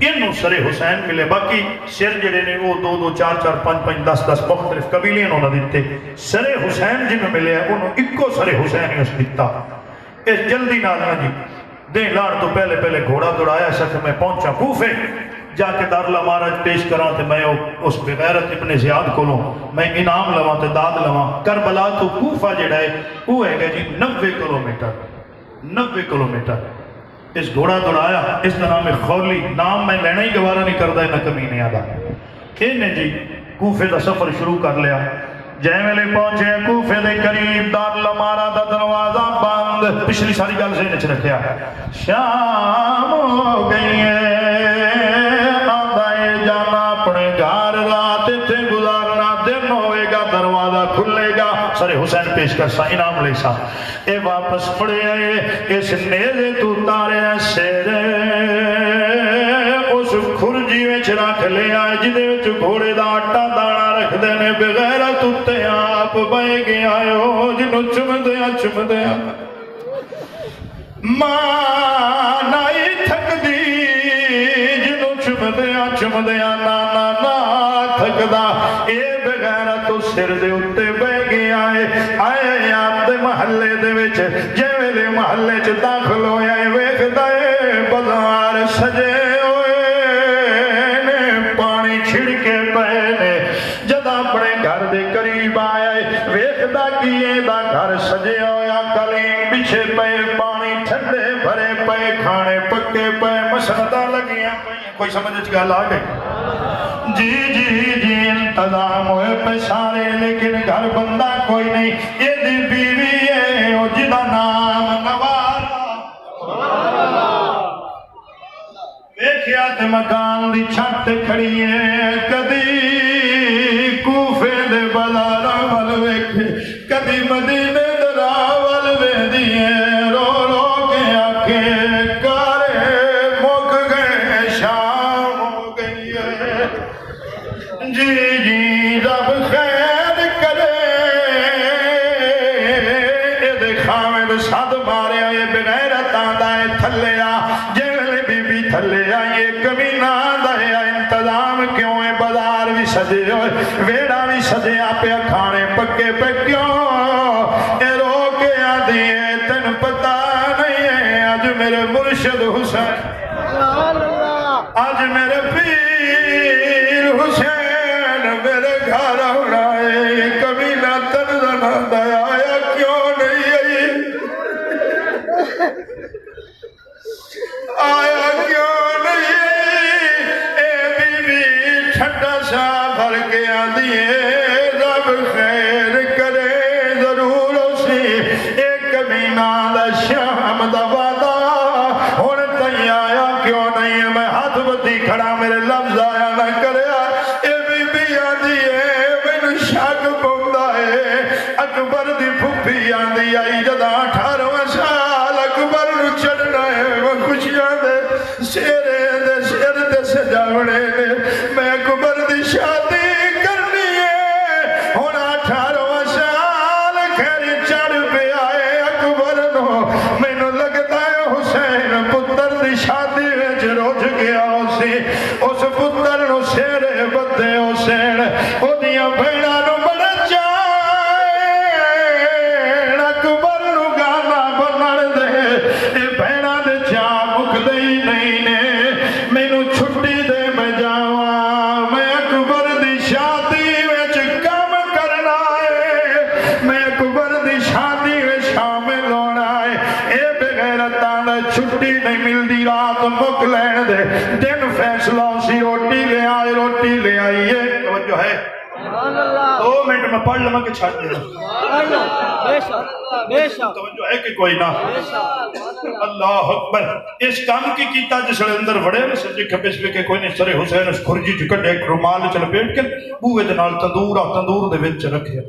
انہوں سر حسین ملے، باقی سر جڑے نے وہ 2 2 4 4 5 5 10 10 مختلف قبیلے انہوں نے دیتے، سر حسین جن ملے ہیں انہوں اکو سر حسین اس دیتا۔ اس جلدی نہ جی دیں لان تو پہلے گھوڑا دوڑایا سا کہ میں پہنچا کوفے جا کے داراللہ مہاراج پیش کراں تے میں اس بغیرت ابن زیاد کو لوں میں انعام لواں تے داد لواں۔ کربلا تو کوفہ جڑا ہے وہ ہے گا جی 90 کلومیٹر 90 کلومیٹر۔ اس گھوڑا دوڑایا، اس کا نام ہے خولی، نام میں لینا ہی گوارا نہیں کرتا ہے نہ کمینے آدھا۔ انہیں جی کوفے دا سفر شروع کر لیا، جائے ملے پہنچے کوفے دے قریب، داراللہ مہاراج دا دروازہ بند، پچھلی ساری گل سے نچ رکھیا، شام ہو گئی ہے آدھائے جانا اپنے گھر، رات تھے گزارنا، دن ہوئے گا دروازہ کھلے گا۔ سر حسین پیش کر سا انعام لے سا، اے واپس پڑے آئے اس نیزے تو تارے سیرے اس خرجی وچ رکھ لے آئے جدے وچ گھوڑے دا آٹا دانا رکھ دینے، بغیرت اتے آپ بے گیا ہو جنہوں چم دیا ماں نائی تھک دی، جنہوں چم دیا نا تھک دا، اے بغیرت سر دے اتے بے گیا آئے آپ دے محلے دے وچ، جے ویلے محلے چ داخل ہویا ہے ویکھ دے بازار سجے چھڑکے پہنے، جد اپنے گھر دے قریب آیا ویکھدا کیے دا گھر سجے ہویا، کلیم بچھے پے، پانی ٹھنڈے بھرے پے، کھانے پکے پے، مسندہ لگیاں پے۔ کوئی سمجھ گل آ گئی؟ جی انتظام ہوئے پہ سارے، لیکن گھر بندہ کوئی نہیں، یہ دی بیوی ہے او جدا نام نوارا، ویکھیا تے مکان دی چھت کھڑی ہے، کدی کوفے دے بازاراں ول ویکھے، کدی مدینے دے راہ ول ویندی ہے، رو رو کے آکھے کارے مک گئے شام ہو گئی ہے۔ جی رب خیر کرے، اے دے خامد صد ماریا یہ بغیرت آندا ہے تھلے آ، جیلے بی بی تھلے آ، یہ کمینہ آندا ہے انتظام کیوں ہے، بازار بھی سجے ہوئے، ویڑا بھی سجے آ پہ، کھانے پکے پہ کیوں، اے رو کے آدھی ہے تن پتہ نہیں ہے، آج میرے مرشد حسین، آج میرے پیر حسین میرے گھر ہونا ہے، یہ کمینہ تنظر دیا آیا کیوں نہیں آیا کیوں نہیں، اے بی بی ٹھنڈا سا بھر کے آدھی ہے، رب خیر کرے ضرور اسی، ایک کمینہ دا شام دا وعدہ ہون تھی آیا کیوں نہیں، میں ہاتھ بدھی کھڑا میرے لفظ آیا نہ کرے، اے بی بی آدھی ہے میں شک پوندا ہے، اکبر دی پھپھی آدھی آئی جدا 18 سال اکبر نو چڑھنا ہے، وہ خوشیاں دے سر دے سجاونے نے، میں اکبر دی شادی کرنی ہے، ہن 18 سال خیر چڑھ پہ آئے اکبر نو، مینوں لگدا ہے حسین پتر دی شادی وچ رج گیا سی، اس پتر نو سیرے بدے حسین او دیاں بھیڑاں نو بڑا چاہے، اکبر نو گانا بنن دے، اے بھیڑاں دے چاہ مکدے ہی نہیں نے، مینوں چھٹی دے میں جاواں، میں اکبر دی شادی وچ کام کرنا ہے، میں اکبر دی شادی وچ شامل ہونا ہے، اے بغیرتاں دا چھٹی نہیں ملدی، رات مک لین دے، دن فیصلہ سی، روٹی لے آئیے، توجہ ہے 2 منٹ میں پڑھ لما کے چھاڑ دینا، توجہ ہے کہ کوئی نہ، اللہ اکبر، اس کام کی کیتا جس اندر وڑے سجے کھپے سے کہ کوئی نہیں، سر حسین اس خرجی چ کڈے ایک رومال چ لپیٹ کے بوئے دے نال تندور دے وچ رکھیا،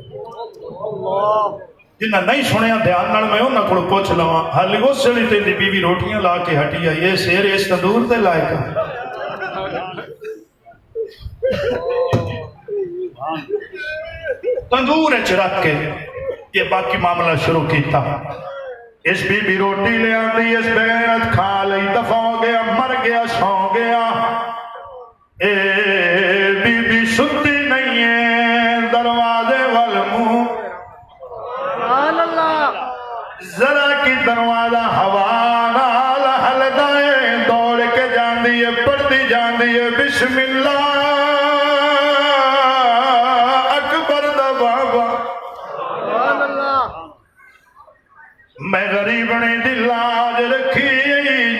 جنہ نہیں سنیا دھیان نال میں انہاں کول پوچھ لواں، حال اس ویلے تیری بیوی روٹیاں لا کے ہٹی آئی، یہ سیر اس تندور دے لائق ہے، تندور وچ رکھ کے یہ باقی معاملہ شروع کیتا، اس بی بی روٹی لے آندی اس بغیرت کھا لئی دفع ہو گیا مر گیا سو گیا اے بی بی ستی نہیں ہے دروازے والموں سبحان اللہ ذرا کی دروازہ ہوا نال ہلدائے دوڑ کے جاندی ہے پڑھتی جاندی ہے بسم اللہ اکبر دا بابا سبحان اللہ میں غریب نے دل آج رکھی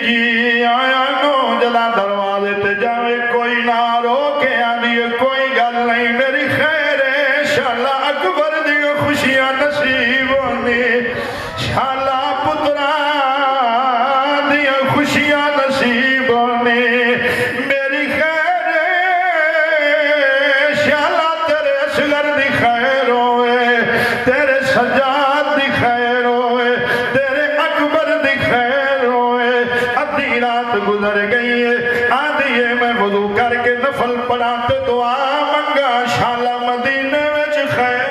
جی آیا نو جلا دروازے تے جاوے کوئی نہ روکے آدھی کوئی گل نہیں میری خیر ہے شالا اکبر دی خوشیاں نصیب ہونے شالا پترا دی خوشیاں نصیب ہونے میری خیر ہے شالا تیرے اصغر دی خیر ہوئے تیرے سجاد دی خیر ہوئے تیرے اکبر دی خیر ہوئے ادھی رات گزر گئی ہے آدھی ہے میں وضو کر کے نفل پڑھاتے دعا منگا شالا مدینے وچ خیر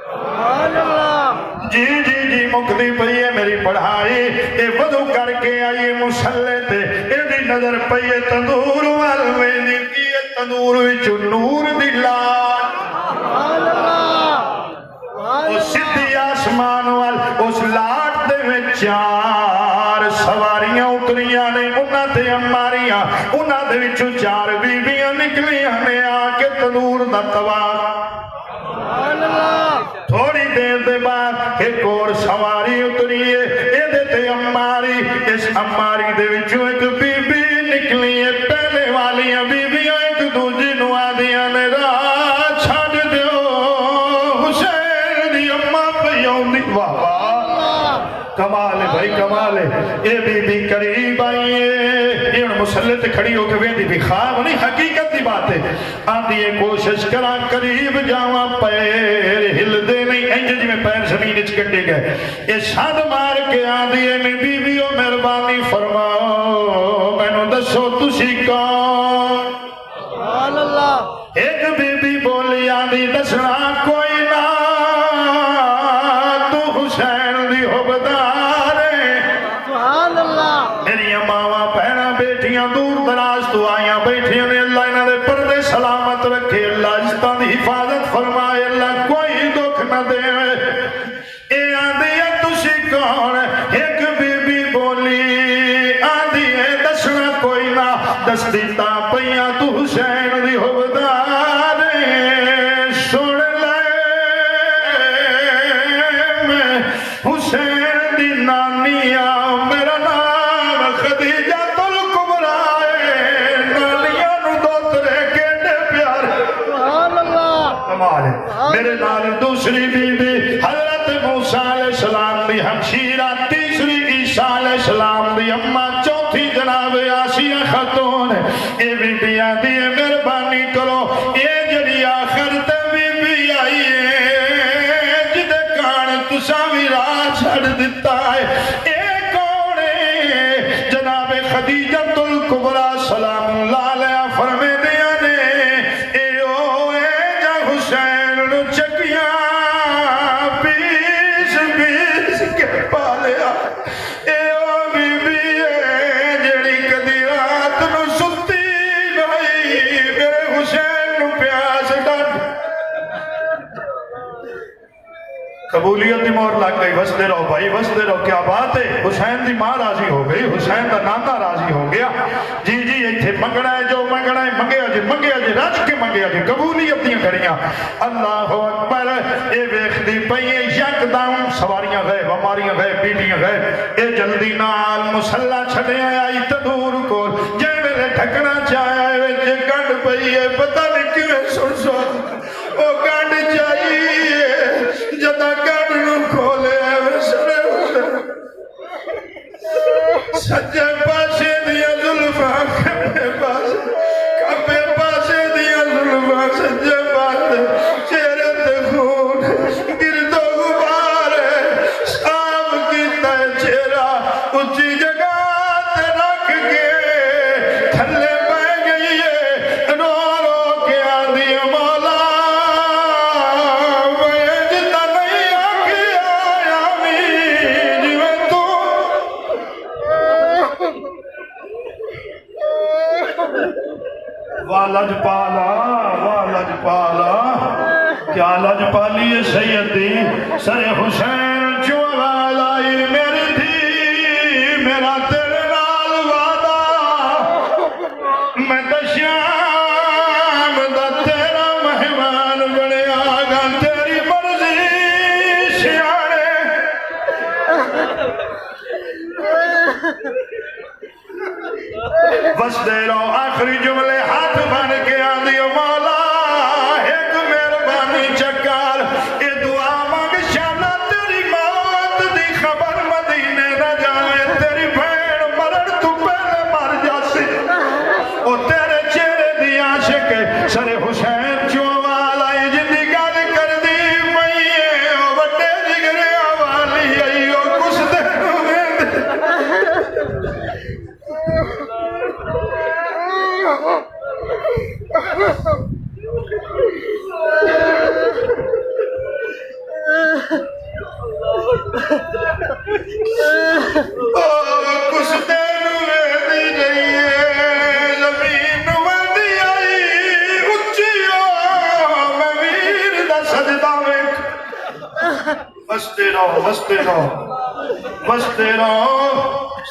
سبحان اللہ جی جی جی مکتی پئی ہے میری پڑھائی اے وضو کر کے آئی مسلے تے ایدی نظر پئی ہے تندور والوے دی کی تندور وچ نور دی لال سبحان اللہ سبحان اس سدھی آسمان وال اس لاٹ دے میں چار سواریاں اتریاں نے انہاں تے اماریاں انہاں دے وچوں چار بیویاں نکلیاں نے آ کے تندور دا طواف سبحان اللہ تھوڑی دیر دے بعد ایک اور سواری اتری ہے ایدے تے اماری اس اماری دے وچوں ایک بی بی نکلی ہے پہلے والیاں بی بیاں ایک دوجی نوادیاں نے راہ چھاڑ دیو حسین دی اماں پیوں دی واہ واہ کمال ہے بھائی کمال ہے اے بی بی قریب آئی ہے یہ مسلح تے کھڑی ہو کے ویندی بھی خواب نہیں حقیقت دی بات ہے آدھی ہے کوشش کرا قریب جاواں پیر ہل دے نہیں انج جی میں پیر زمین اچ کٹے گئے یہ ساد مار کے آدھی ہے میں بی بیو مہربانی فرماؤ میں نو دسو تسی کون سبحان اللہ ایک بی بی بولی آدھی دسنا کوئی نہ تو حسین دی حبدار ہے سبحان اللہ میری ماواں بہناں بیٹیاں دور دراز تو آیاں بیٹھیاں نے اللہ انہاں دے پردے سلامت رکھے اللہ عزتاں دی حفاظت فرمائے اللہ کوئی دکھ نہ دے اے آندھی ہے تسی کون ایک بی بی بولی آندھی ہے دسنا کوئی نہ دس دیتا پیاں تو حسین دی حبدار سن لے میں حسین دی نانیاں میرا نام خدیجہ الکبریٰ نانیاں نو دوترے کیڑے پیارے سبحان اللہ کمال ہے میرے نال دوسری بی بی حضرت موسیٰ علیہ السلام دی ہمشیرہ تیسری عیسیٰ علیہ السلام دی اماں چوتھی جناب آسیہ خاتون اے بی بی آدھی ہے مہربانی کرو اے جڑی آخر تے بی بی آئی ہے جدے کان تساں بھی راہ چھڑ دیتا ہے اے کون ہے جناب خدیجہ الکبریٰ سلام اللہ علیہ فرمے دیا نے اے او اے جا حسین نو چکیاں بیس بیس کے پالیا اے او بی بی ہے جڑی کدی رات نو ستی نہیں میرے حسین نو پیاس ڈٹ قبولیت دی مہر لگ گئی وسدے رہو بھائی وسدے رہو کیا بات ہے حسین دی ماں راضی ہو گئی حسین دا نانا راضی ہو گیا جی جی ایتھے منگنا ہے جو منگنا ہے منگیا جی رج کے منگیا جی قبولیت دیاں کریاں اللہ اکبر اے ویکھدی پئی یکدم سواریاں گئے ہماریاں گئے بیٹیاں گئے اے جلدی نال مصلی چھڈے آئی تندور کو جے میرے ڈھکنا چاہے وچ گنڈ پئی ہے پتہ نہیں کیویں سن سن او گنڈ چاہیے جدا گنڈ نو کھولے سرے سجے پاسے دیا زلفاں کھبے پاسے دیا زلفاں سجے پاسے چہرے تے خون گرد و غبار صاف کیتا ہے چہرہ اونچی جگہ تے رکھ کے والد پالا کیا لج پالی ہے سیدی سر حسین جو آواز آئی میری تھی میرا تیرے نال وعدہ میں دشیام دا تیرا مہمان بنے آگا تیری مرضی سیانے بس دے رہو آخری جملے ہاتھ بن کے آدھی مولا ایک مہربانی چکار اے دعا مانگ شانہ تیری موت دی خبر مدینے نہ جائے تیری بھین مرن تو پہلے مر جاسی او تیرے چہرے دی عاشق سر حسین چوال آئی جنی گال کر دی مئیے او بڑے جگرے آوالی آئی او کس دیر کچھ دیر ویدی جائیے زمین ویدی آئی اچھیو میں ویر دا سجدہ ویک بستے رہو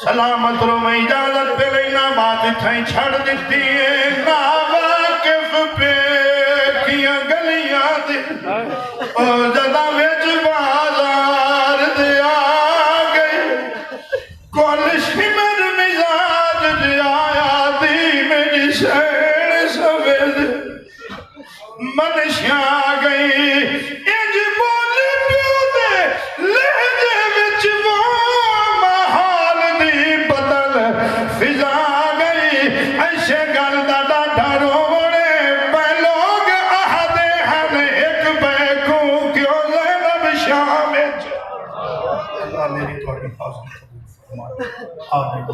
سلامت رو میں اجازت پہ لینا بات تھائیں چھڑ دیتی ہے نا واقف پہ کیا گلیاں دی اور جدہ ویچ بازار دیا گئی کولش میں مزاج دیا دی میری سین سوید منشیاں گئی انج بولی پیو دے لہجے وچ وہ محال دی بدل فضا گئی ایسے گل دا ڈاڈا روڑے پہ لوگ آہدے ہن ایک بے کو کیوں زینب شامچ اللہ میری توڑی حاضر فرمائے آمین